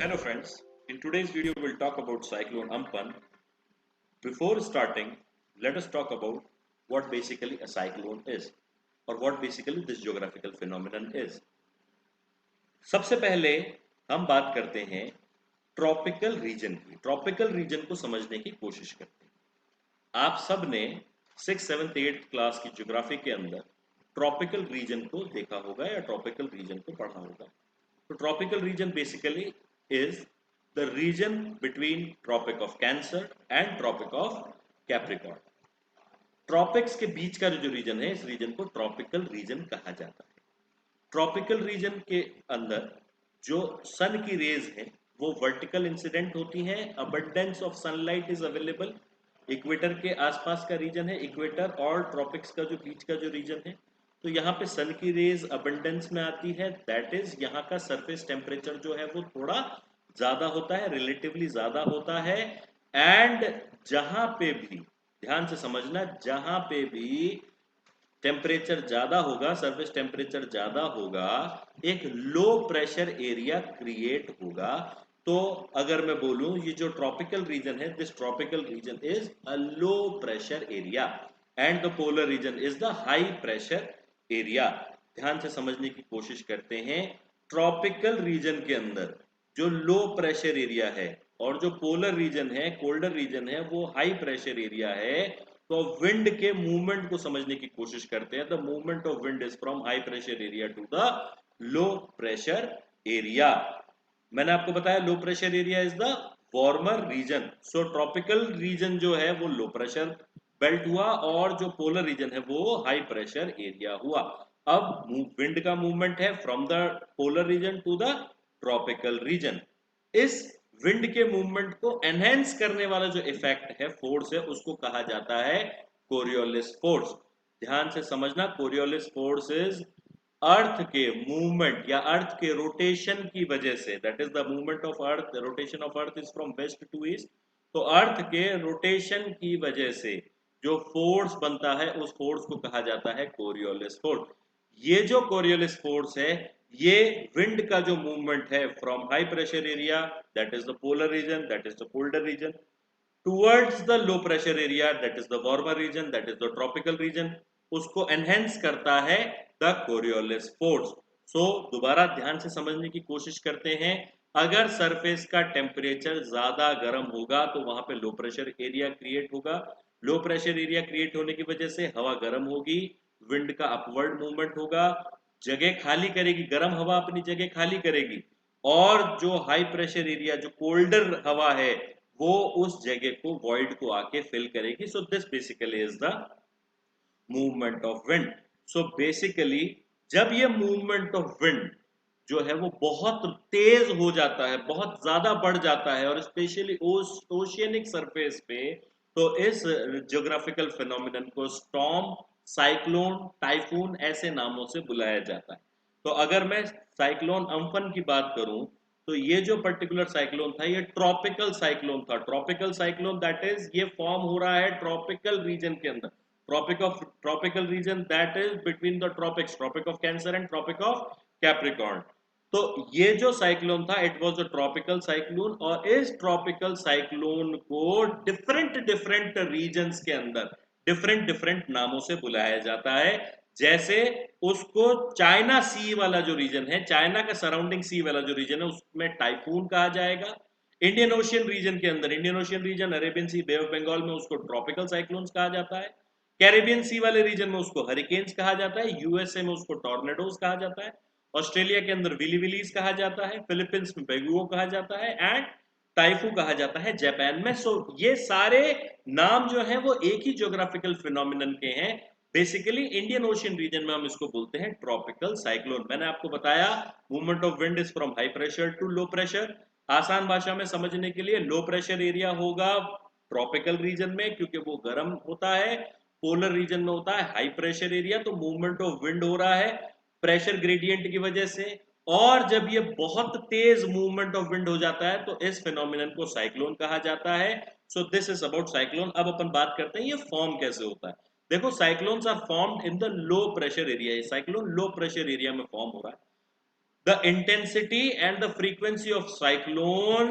Hello friends, in today's video we'll talk about cyclone Amphan. Before starting, let us talk about what basically a cyclone is or what basically this geographical phenomenon is. सबसे पहले हम बात करते हैं tropical region की। Tropical region को समझने की कोशिश करते हैं। आप सब ने 6th, 7th, 8th क्लास की ज्योग्राफी के अंदर ट्रॉपिकल रीजन को देखा होगा या ट्रॉपिकल रीजन को पढ़ा होगा। तो tropical region basically is the region between tropic of cancer and tropic of capricorn. Tropics के बीच का जो रीजन है, इस रीजन को ट्रॉपिकल रीजन कहा जाता है। ट्रॉपिकल रीजन के अंदर जो सन की रेज है वो वर्टिकल इंसिडेंट होती हैं। Abundance of sunlight is available. Equator के आसपास का रीजन है, इक्वेटर और ट्रॉपिक्स का जो बीच का जो रीजन है, तो यहाँ पे सन की रेज अबंडेंस में आती है। दैट इज यहाँ का सरफेस टेम्परेचर जो है वो थोड़ा ज्यादा होता है, रिलेटिवली ज्यादा होता है। एंड जहां पे भी, ध्यान से समझना, जहां पे भी टेम्परेचर ज्यादा होगा, सरफेस टेम्परेचर ज्यादा होगा, एक लो प्रेशर एरिया क्रिएट होगा। तो अगर मैं बोलूं ये जो ट्रॉपिकल रीजन है, this tropical region is a low pressure area and the polar reason is the high pressure area. ध्यान से समझने की कोशिश करते हैं। ट्रॉपिकल रीजन के अंदर जो लो प्रेशर एरिया है और जो पोलर रीजन है, कोल्डर रीजन है, वो हाई प्रेशर एरिया है। तो विंड के मूवमेंट को समझने की कोशिश करते हैं। The movement of wind is from high pressure area to the low pressure area. मैंने आपको बताया low pressure area is the warmer region. So tropical region जो है वो लो प्रेशर बेल्ट हुआ और जो पोलर रीजन है वो हाई प्रेशर एरिया हुआ। अब विंड का मूवमेंट है from the polar region to the tropical region. इस विंड के मूवमेंट को एनहेंस करने वाला जो इफेक्ट है, फोर्स है, उसको कहा जाता है कोरियोलिस फोर्स। ध्यान से समझना, कोरियोलिस फोर्स इज अर्थ के मूवमेंट या अर्थ के रोटेशन की वजह से, that is the movement of earth, rotation of earth is from west to east. तो अर्थ के रोटेशन की वजह से जो फोर्स बनता है उस फोर्स को कहा जाता है कोरियोलिस फोर्स। ये जो कोरियोलिस फोर्स है, ये विंड का जो मूवमेंट है from high pressure area, that is the polar region, that is the colder region, towards the low pressure area, that is the warmer region, that is the tropical region, उसको enhance करता है the Coriolis force. सो दोबारा ध्यान से समझने की कोशिश करते हैं। अगर सरफेस का टेम्परेचर ज्यादा गर्म होगा तो वहां पे लो प्रेशर एरिया क्रिएट होगा। लो प्रेशर एरिया क्रिएट होने की वजह से हवा गर्म होगी, विंड का अपवर्ड मूवमेंट होगा, जगह खाली करेगी, गर्म हवा अपनी जगह खाली करेगी, और जो हाई प्रेशर एरिया, जो कोल्डर हवा है, वो उस जगह को, वॉइड को आके फिल करेगी। So this basically is the movement of wind. So basically जब ये मूवमेंट ऑफ विंड जो है वो बहुत तेज हो जाता है, बहुत ज्यादा बढ़ जाता है, और स्पेशली ओशियनिक सरफेस पे, तो इस ज्योग्राफिकल फिनोमिनन को स्टॉर्म, साइक्लोन, टाइफून ऐसे नामों से बुलाया जाता है। तो अगर मैं साइक्लोन अम्फन की बात करूं, तो ये जो पर्टिकुलर साइक्लोन था ये ट्रॉपिकल साइक्लोन था। ट्रॉपिकल साइक्लोन दैट इज ये फॉर्म हो रहा है ट्रॉपिकल रीजन के अंदर। Tropical region that is between the tropics, tropic of cancer and tropic of Capricorn. तो ये जो साइक्लोन था, it was a tropical cyclone, और इस ट्रॉपिकल साइक्लोन को डिफरेंट डिफरेंट रीजन्स के अंदर डिफरेंट डिफरेंट नामों से बुलाया जाता है। जैसे उसको चाइना सी वाला जो रीजन है, चाइना का सराउंडिंग सी वाला जो रीजन है, उसमें टाइफून कहा जाएगा। इंडियन ओशियन रीजन के अंदर, Indian Ocean region, Arabian Sea, Bay of Bengal में उसको ट्रॉपिकल साइक्लोन्स कहा जाता है। कैरेबियन सी वाले रीजन में उसको हरिकेन्स कहा जाता है। यूएसए में उसको टॉर्नेडोज कहा जाता है। ऑस्ट्रेलिया के अंदर विली विलीज कहा जाता है। फिलीपींस में बेगुओ कहा जाता है एंड टाइफू कहा जाता है जापान में। सो ये सारे नाम जो है वो एक ही ज्योग्राफिकल फिनोमिनन के हैं। बेसिकली इंडियन ओशियन रीजन में हम इसको बोलते हैं ट्रॉपिकल साइक्लोन। मैंने आपको बताया movement of wind is from high pressure to low pressure. आसान भाषा में समझने के लिए, लो प्रेशर एरिया होगा ट्रॉपिकल रीजन में क्योंकि वो गर्म होता है। पोलर रीजन में होता है हाई प्रेशर एरिया, तो मूवमेंट ऑफ विंड हो रहा है प्रेशर ग्रेडियंट की वजह से। और जब ये बहुत तेज मूवमेंट ऑफ विंड हो जाता है तो इस फिनोमिनन को साइक्लोन कहा जाता है। So this is about cyclone. अब अपन बात करते हैं ये फॉर्म कैसे होता है। देखो, cyclones are formed in the low pressure area. Cyclone low pressure area में फॉर्म हो रहा है। The intensity and the frequency of cyclone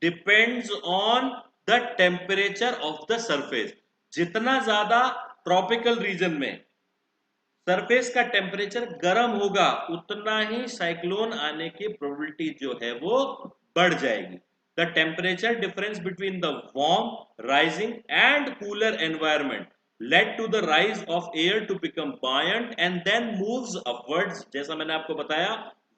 depends on the temperature of the surface. जितना ज्यादा ट्रॉपिकल रीजन में सरफेस का टेम्परेचर गर्म होगा उतना ही साइक्लोन आने की प्रोबेबिलिटी जो है वो बढ़ जाएगी. The temperature difference between the warm rising and cooler environment led to the rise of air to become buoyant and then moves upwards. जैसा मैंने आपको बताया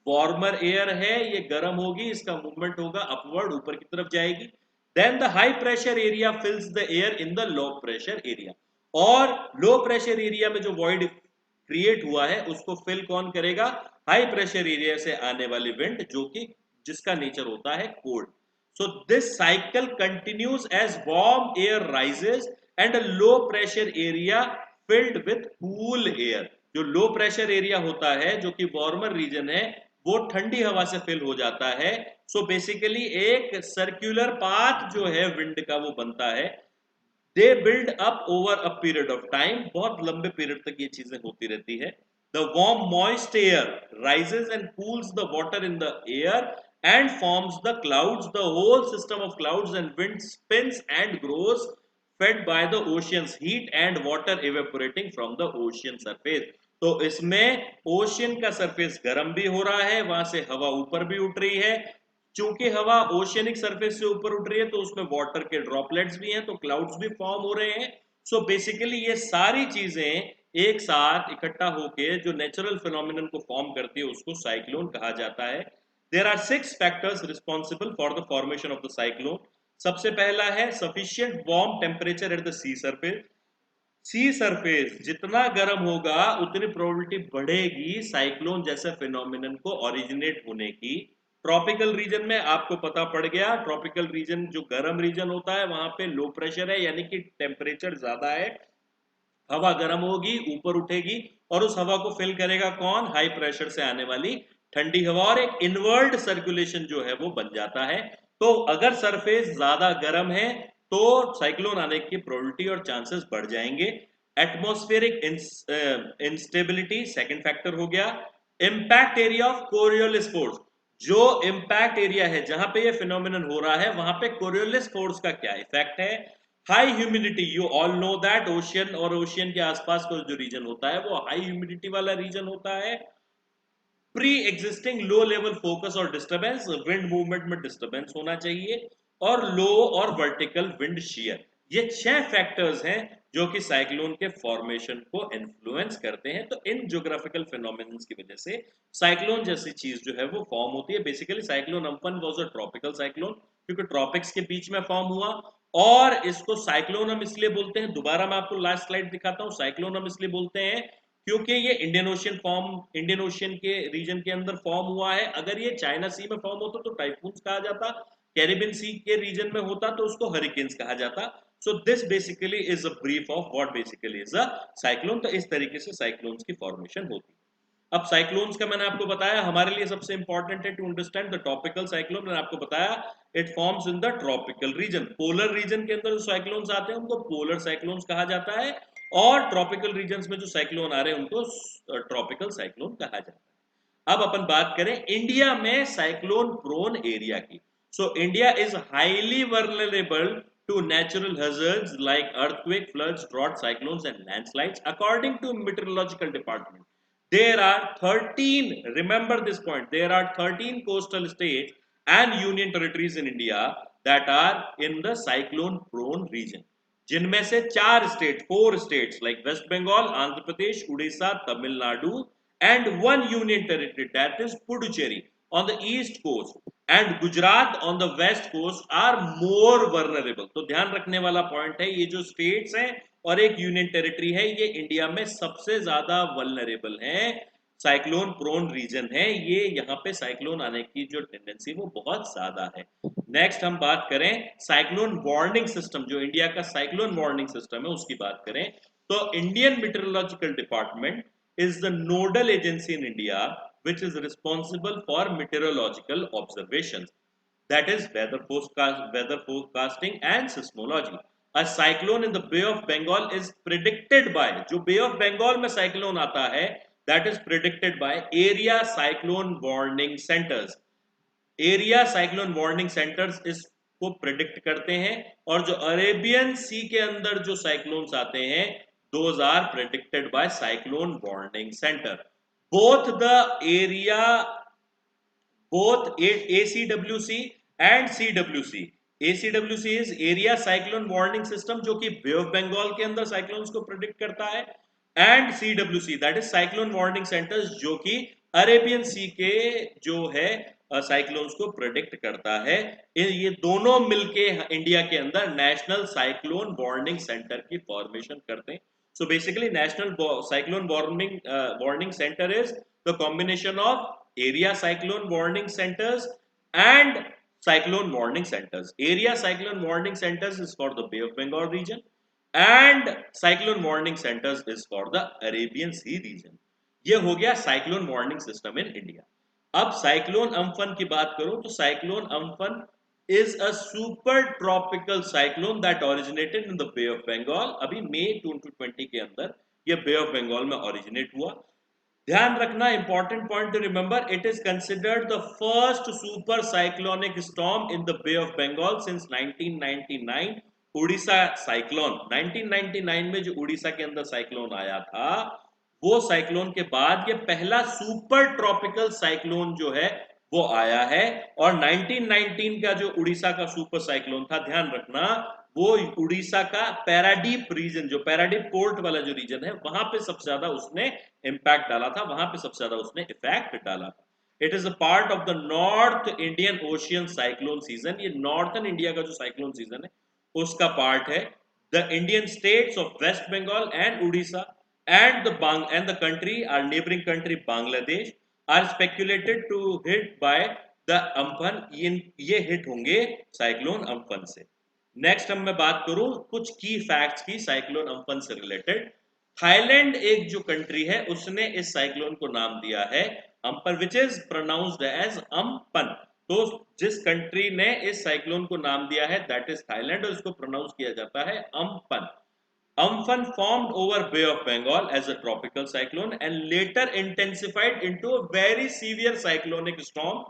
वार्मर एयर है, ये गर्म होगी, इसका मूवमेंट होगा अपवर्ड, ऊपर की तरफ जाएगी. then the high pressure area fills the air in the low pressure area. और लो प्रेशर एरिया में जो वॉइड क्रिएट हुआ है उसको फिल कौन करेगा? हाई प्रेशर एरिया से आने वाली विंड, जो कि जिसका नेचर होता है cold. So this cycle continues as warm air rises and a low pressure area filled with cool air. जो लो प्रेशर एरिया होता है, जो कि वार्मर रीजन है, वो ठंडी हवा से फिल हो जाता है. सो बेसिकली एक सर्कुलर पाथ जो है विंड का वो बनता है. They build up over a period of time, बहुत लंबे पीरियड तक ये चीजें होती रहती है. The warm moist air rises and cools the water in the air and forms the clouds. The whole system of clouds and wind spins and grows, fed by the ocean's heat and water evaporating from the ocean surface. तो इसमें ocean का surface गर्म भी हो रहा है, वहां से हवा ऊपर भी उठ रही है. चूंकि हवा ओशियनिक सरफेस से ऊपर उठ रही है तो उसमें वाटर के ड्रॉपलेट्स भी हैं, तो क्लाउड्स भी फॉर्म हो रहे हैं. सो बेसिकली ये सारी चीजें एक साथ इकट्ठा होके जो नेचुरल फिनोमिनन को फॉर्म करती है उसको साइक्लोन कहा जाता है. There are 6 factors responsible for the formation of the cyclone. सबसे पहला है sufficient warm temperature at the sea surface. Sea surface जितना गर्म होगा उतनी प्रोबेबिलिटी बढ़ेगी साइक्लोन जैसे फिनोमिनन को ओरिजिनेट होने की. ट्रॉपिकल रीजन में आपको पता पड़ गया, ट्रॉपिकल रीजन जो गर्म रीजन होता है वहां पे लो प्रेशर है, यानी कि टेम्परेचर ज्यादा है, हवा गर्म होगी, ऊपर उठेगी और उस हवा को फिल करेगा कौन? हाई प्रेशर से आने वाली ठंडी हवा, और एक इनवर्ड सर्कुलेशन जो है वो बन जाता है. तो अगर सरफेस ज्यादा गर्म है तो साइक्लोन आने की प्रोबेबिलिटी और चांसेस बढ़ जाएंगे. एटमॉस्फेरिक इंस्टेबिलिटी सेकंड फैक्टर हो गया. Impact area of Coriolis force, जो इंपैक्ट एरिया है जहां पे ये फिनोमिनन हो रहा है वहां पे कोरियोलिस फोर्स का क्या इफेक्ट है. High humidity, you all know that ocean और ओशियन के आसपास का जो रीजन होता है वो हाई ह्यूमिडिटी वाला रीजन होता है. Pre existing low level focus और डिस्टर्बेंस, विंड मूवमेंट में डिस्टर्बेंस होना चाहिए, और लो और वर्टिकल विंड शेयर. ये 6 फैक्टर्स हैं जो कि साइक्लोन के फॉर्मेशन को इन्फ्लुएंस करते हैं. तो इन ज्योग्राफिकल फिनोमिनन्स की वजह से साइक्लोन जैसी चीज जो है वो फॉर्म होती है. Basically cyclone Amphan was a tropical cyclone, क्योंकि ट्रॉपिक्स के बीच में फॉर्म हुआ, और इसको साइक्लोन हम इसलिए बोलते हैं, दोबारा मैं आपको लास्ट स्लाइड दिखाता हूं, साइक्लोन हम इसलिए बोलते हैं क्योंकि ये इंडियन ओशियन के रीजन के अंदर फॉर्म हुआ है. अगर ये चाइना सी में फॉर्म होता तो टाइफून्स कहा जाता, कैरिबियन सी के रीजन में होता तो उसको हरिकेन्स कहा जाता. So this basically is a brief of what basically is a cyclone. तो इस तरीके से साइक्लोन्स की फॉर्मेशन होती है. अब साइक्लोन्स का मैंने आपको बताया, हमारे लिए सबसे इंपॉर्टेंट है to understand the tropical cyclone. मैंने आपको बताया it forms in the tropical region. Polar region के अंदर जो साइक्लोन्स आते हैं उनको पोलर साइक्लोन्स कहा जाता है, और ट्रॉपिकल रीजन्स में जो साइक्लोन आ रहे हैं उनको ट्रॉपिकल साइक्लोन कहा जाता है. अब अपन बात करें इंडिया में साइक्लोन प्रोन एरिया की. So India is highly vulnerable to natural hazards like earthquake, floods, drought, cyclones and landslides. According to meteorological department, there are 13, remember this point, there are 13 coastal states and union territories in India that are in the cyclone prone region. जिनमें से 4 states like West Bengal, Andhra Pradesh, Odisha, Tamil Nadu, and 1 union territory, that is Puducherry on the east coast and Gujarat on the west coast are more vulnerable. तो ध्यान रखने वाला point है, ये जो states हैं और एक यूनियन टेरिटरी है, ये इंडिया में सबसे ज्यादा वल्नरेबल हैं, साइक्लोन प्रोन रीजन है ये. यहाँ पे साइक्लोन आने की जो टेंडेंसी वो बहुत ज्यादा है. नेक्स्ट हम बात करें साइक्लोन वार्निंग सिस्टम, जो इंडिया का साइक्लोन वार्निंग सिस्टम है उसकी बात करें, तो Indian meteorological department is the nodal agency in India which is responsible for meteorological observations, that is weather forecasting and seismology. A cyclone in the Bay of Bengal is predicted by, जो Bay of Bengal में cyclone आता है, that is predicted by area cyclone warning centers. Area cyclone warning centres इसको predict करते हैं, और जो Arabian सी के अंदर जो साइक्लोन्स आते हैं those are predicted by cyclone warning centre. Both the area, both ACWC and CWC. ACWC is area cyclone warning system, जो कि बे ऑफ बंगाल के अंदर साइक्लोन्स को प्रिडिक्ट करता है, and CWC that is cyclone warning centres, जो कि अरेबियन सी के जो है साइक्लोन्स को प्रिडिक्ट करता है. ये दोनों मिलके इंडिया के अंदर नेशनल साइक्लोन वार्निंग सेंटर की फॉर्मेशन करते हैं. So basically national cyclone warning center is the combination of area cyclone warning centers and cyclone warning centers. Area cyclone warning centers is for the Bay of Bengal region and cyclone warning centers is for the Arabian Sea region. ये हो गया cyclone warning system in India. अब cyclone Amphan की बात करो तो cyclone Amphan is a super tropical cyclone that originated in the Bay of Bengal. अभी मई 2020 के अंदर ये Bay of Bengal में originate हुआ. ध्यान रखना, important point to remember, it is considered the first super cyclonic storm in the Bay of Bengal since 1999. Orissa cyclone 1999 में जो उड़ीसा के अंदर साइक्लोन आया था, वो साइक्लोन के बाद ये पहला सुपर ट्रॉपिकल साइक्लोन जो है वो आया है. और 1919 का जो उड़ीसा का सुपर साइक्लोन था, ध्यान रखना, वो उड़ीसा का पैराडीप रीजन, जो पैराडीप पोर्ट वाला जो रीजन है, वहां पे सबसे ज्यादा उसने इंपैक्ट डाला था, वहां पे सबसे ज्यादा उसने इफेक्ट डाला था. It is a part of the North Indian Ocean cyclone season. ये नॉर्थन इंडिया का जो साइक्लोन सीजन है उसका पार्ट है. The Indian states of West Bengal and Orissa and the country, our neighboring country Bangladesh, are speculated to hit by the Amphan. ये hit होंगे cyclone Amphan से. Next हम मैं बात करूं कुछ की फैक्ट्स की साइक्लोन अम्फन से रिलेटेड. थाईलैंड एक जो कंट्री है उसने इस साइक्लोन को नाम दिया है Amphan, which is pronounced as Amphan. तो जिस कंट्री ने इस साइक्लोन को नाम दिया है दैट इज थाईलैंड, और इसको प्रोनाउंस किया जाता है Amphan. Amphan formed over Bay of Bengal as a tropical cyclone and later intensified into a very severe cyclonic storm,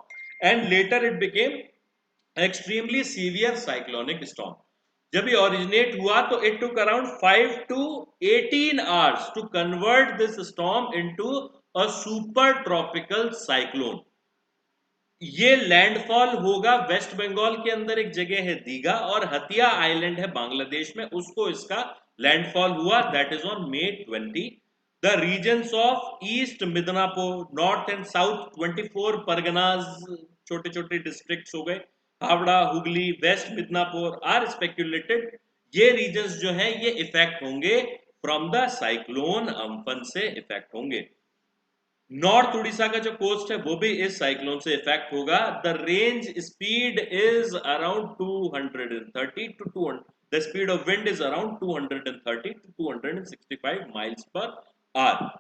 and later it became extremely severe cyclonic storm. जब ये originate हुआ तो it took around 5 to 18 hours to convert this storm into a super tropical cyclone. ये landfall होगा waste Bengal के अंदर, एक जगह है दीघा, और हतिया आइलैंड है बांग्लादेश में, उसको इसका लैंडफॉल हुआ. That is on May 20. The regions of East Midnapore, North and South 24 Parganas, छोटे छोटे डिस्ट्रिक्ट्स हो गए, Howrah, Hooghly, West Midnapore are speculated. ये रीजन्स जो है ये इफेक्ट होंगे फ्रॉम द साइक्लोन अम्फन से इफेक्ट होंगे. नॉर्थ उड़ीसा का जो कोस्ट है वो भी इस साइक्लोन से इफेक्ट होगा. The range speed is around 230 to 200. The speed of wind is around 230 to 265 miles per hour.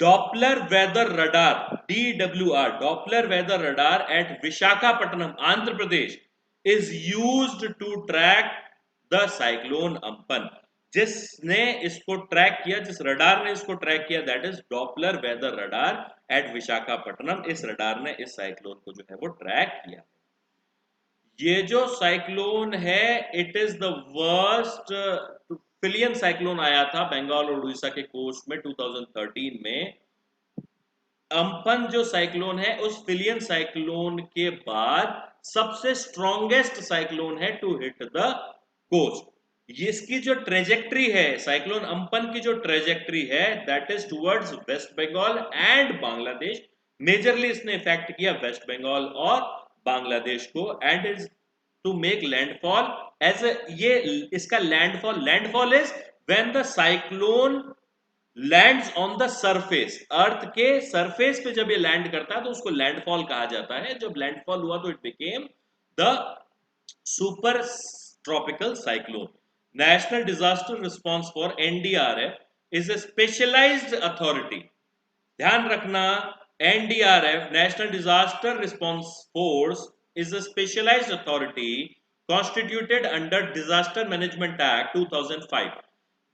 Doppler weather radar, DWR, Doppler weather radar at Visakhapatnam, Andhra Pradesh, is used to track the cyclone Amphan. जिसने इसको track किया, जिस radar ने इसको track किया, that is Doppler weather radar at Visakhapatnam. इस radar ने इस साइक्लोन को जो है वो ट्रैक किया. ये जो साइक्लोन है it is the worst Phailin cyclone आया था बंगाल और उड़ीसा के कोस्ट में 2013 में. अम्फन जो साइक्लोन है उस फिलियन साइक्लोन के बाद सबसे स्ट्रॉन्गेस्ट साइक्लोन है टू हिट द कोस्ट. इसकी जो ट्रेजेक्ट्री है, साइक्लोन अम्पन की जो ट्रेजेक्ट्री है, that is towards West Bengal and Bangladesh. Majorly इसने इफेक्ट किया वेस्ट बंगाल और बांग्लादेश को, and is to make landfall as ये इसका landfall is when the cyclone lands on the surface. Earth के सरफेस पे जब ये लैंड करता है तो उसको लैंडफॉल कहा जाता है. जब लैंडफॉल हुआ तो it became the super tropical cyclone. National Disaster Response for NDRF is a specialized authority. ध्यान रखना, NDRF, National Disaster Response Force, is a specialized authority constituted under Disaster Management Act 2005.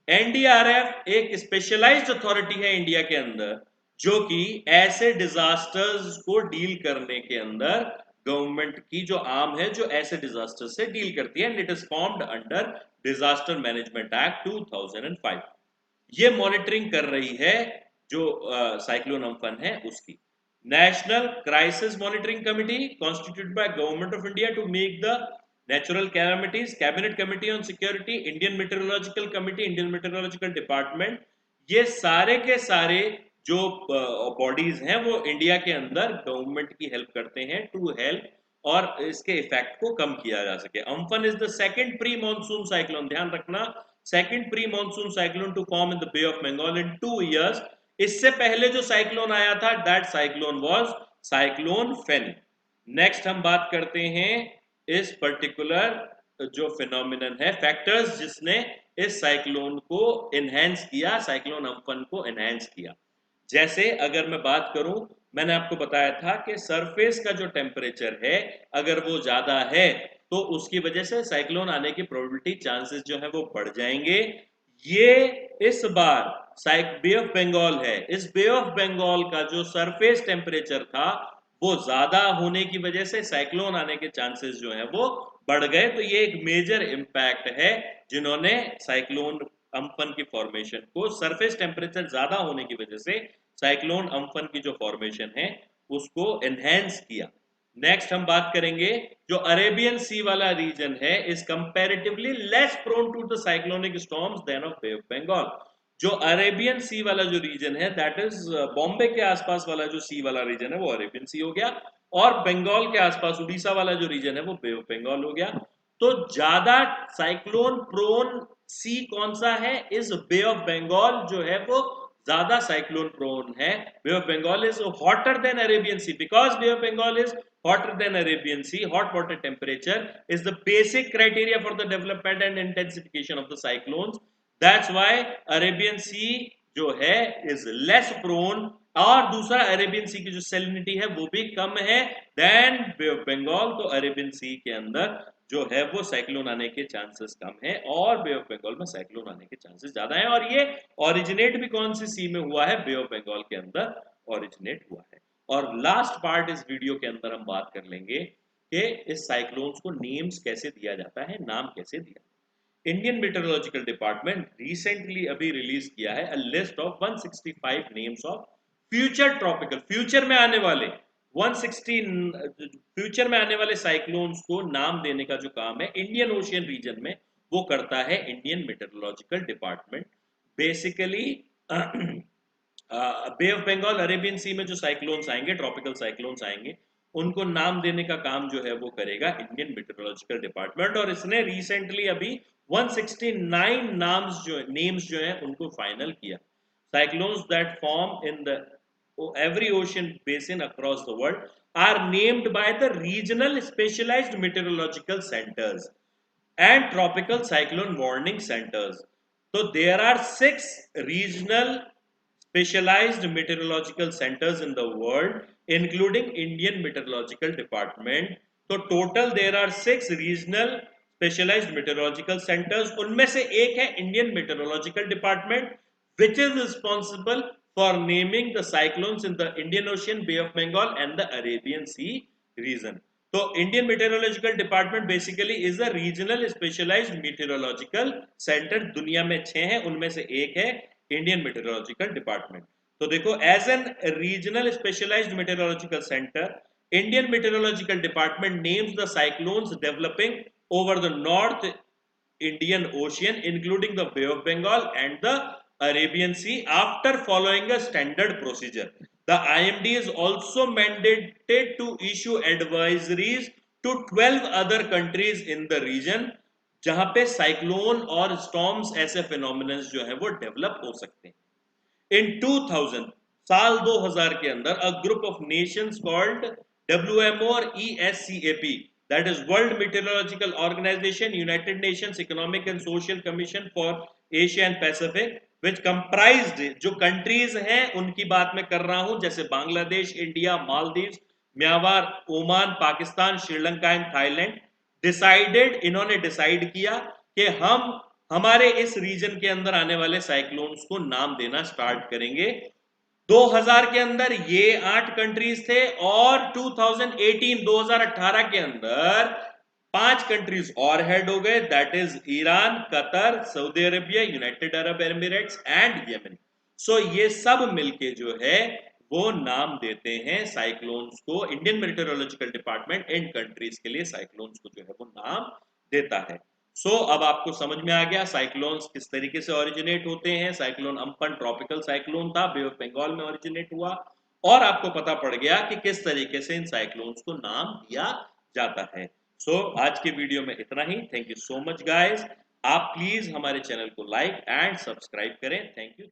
NDRF एक specialized authority है India के अंदर जो कि ऐसे disasters को डील करने के अंदर गवर्नमेंट की जो आर्म है जो ऐसे डिजास्टर से डील करती है, and it is formed under disaster management act 2005। ये मॉनिटरिंग कर रही है जो साइक्लोन अम्फन है उसकी। National crisis monitoring committee constituted by government of India to make the natural calamities, cabinet committee on security, Indian meteorological committee, Indian meteorological department, ये सारे के सारे जो बॉडीज हैं वो इंडिया के अंदर गवर्नमेंट की हेल्प करते हैं टू हेल्प और इसके इफेक्ट को कम किया जा सके। Amphan is the second pre monsoon cyclone, ध्यान रखना, second pre monsoon cyclone to form in the bay of Bengal in 2 years। इससे पहले जो साइक्लोन आया था that cyclone was cyclone Fani. Next हम बात करते हैं इस पर्टिकुलर जो फिनोमिनन है, फैक्टर्स जिसने इस साइक्लोन को एनहेंस किया, साइक्लोन अम्फन को एनहेंस किया। जैसे अगर मैं बात करूं, मैंने आपको बताया था कि सरफेस का जो टेम्परेचर है अगर वो ज्यादा है तो उसकी वजह से साइक्लोन आने की प्रोबेबिलिटी, चांसेस जो है वो बढ़ जाएंगे। ये इस बार बे ऑफ बंगाल है, इस बे ऑफ बंगाल का जो सरफेस टेम्परेचर था वो ज्यादा होने की वजह से साइक्लोन आने के चांसेस जो है वो बढ़ गए। तो ये एक मेजर इंपैक्ट है जिन्होंने साइक्लोन अम्फन की फॉर्मेशन को, सरफेस टेम्परेचर ज्यादा होने की वजह से साइक्लोन अम्फन की जो फॉर्मेशन है उसको एनहेंस किया। नेक्स्ट हम बात करेंगे जो अरेबियन सी वाला रीजन है is comparatively less prone to the cyclonic storms than of bay of Bengal. जो अरेबियन सी वाला जो रीजन है दैट इज बॉम्बे के आसपास वाला जो सी वाला रीजन है वो अरेबियन सी हो गया, और बंगाल के आसपास उड़ीसा वाला जो रीजन है वो बे ऑफ बंगाल हो गया। तो ज्यादा साइक्लोन प्रोन सी कौन सा है, इस बे ऑफ बंगाल जो है वो ज्यादा साइक्लोन प्रोन है। Bay of Bengal is hotter than Arabian Sea, because Bay of Bengal is hotter than Arabian Sea. Hot water temperature is the basic criteria for the development and intensification of the cyclones. That's why Arabian Sea जो है is less prone, और दूसरा Arabian सी की जो salinity है वो भी कम है देन बे ऑफ बंगाल। तो अरेबियन सी के अंदर जो है वो साइक्लोन आने के चांसेस कम है और बे ऑफ बंगाल में साइक्लोन आने के चांसेस ज्यादा है। और ये ओरिजिनेट भी कौन सी सी में हुआ है, बे ऑफ बंगाल के अंदर ओरिजिनेट हुआ है। और लास्ट पार्ट इस वीडियो के अंदर हम बात कर लेंगे कि इस साइक्लोन्स को नेम्स कैसे दिया जाता है, नाम कैसे दिया। इंडियन मेट्रोलॉजिकल डिपार्टमेंट रिसेंटली अभी रिलीज किया है a list of 165 names of future tropical, future में आने वाले 160 फ्यूचर में आने वाले साइक्लोन्स को नाम देने का जो काम है इंडियन ओशियन रीजन में वो करता है Indian meteorological department. Basically Bay of Bengal, Arabian Sea में जो साइक्लोन्स आएंगे, ट्रॉपिकल साइक्लोन्स आएंगे, उनको नाम देने का काम जो है वो करेगा इंडियन मेट्रोलॉजिकल डिपार्टमेंट। और इसने रिसेंटली अभी 169 नेम्स जो है उनको फाइनल किया। Cyclones that form in the every ocean basin across the world are named by the regional specialized meteorological centers and tropical cyclone warning centers. So there are 6 regional specialized meteorological centers in the world including Indian Meteorological Department. तो total there are 6 regional specialized meteorological centers, उनमें से एक है Indian Meteorological Department which is responsible for naming the cyclones in the Indian Ocean, Bay of Bengal and the Arabian Sea region. तो Indian meteorological department basically is a regional specialised meteorological centre. दुनिया में 6 हैं, उनमें से एक है Indian meteorological department. तो देखो, as an regional specialised meteorological centre, Indian meteorological department names the cyclones developing over the north Indian Ocean including the Bay of Bengal and the Arabian Sea after following a standard procedure. The IMD is also mandated to issue advisories to 12 other countries in the region जहां पे cyclone और storms ऐसे phenomenon जो है वो develop हो सकते हैं। इन 2000 साल 2000 के अंदर a group of nations called WMO और ESCAP, that is World Meteorological Organization, United Nations Economic and Social Commission for Asia and Pacific, which comprised, जो कंट्रीज हैं उनकी बात मैं कर रहा हूं, जैसे Bangladesh, India, Maldives, Myanmar, Oman, Pakistan, Sri Lanka and Thailand, इन्होंने डिसाइड किया कि हम हमारे इस रीजन के अंदर आने वाले साइक्लोन्स को नाम देना स्टार्ट करेंगे। 2000 के अंदर ये 8 कंट्रीज थे और 2018 के अंदर 5 कंट्रीज और हेड हो गए, that is Iran, Qatar, Saudi Arabia, United Arab Emirates and Yemen. So ये सब मिलके जो है वो नाम देते हैं साइक्लोन्स को। Indian meteorological department in countries के लिए साइक्लोन्स को जो है वो नाम देता है। अब आपको समझ में आ गया साइक्लोन्स किस तरीके से ओरिजिनेट होते हैं। साइक्लोन अम्पन ट्रॉपिकल साइक्लोन था, बे ऑफ बंगाल में ओरिजिनेट हुआ, और आपको पता पड़ गया कि किस तरीके से इन साइक्लोन्स को नाम दिया जाता है। आज के वीडियो में इतना ही। Thank you so much guys. आप प्लीज हमारे चैनल को लाइक एंड सब्सक्राइब करें। Thank you.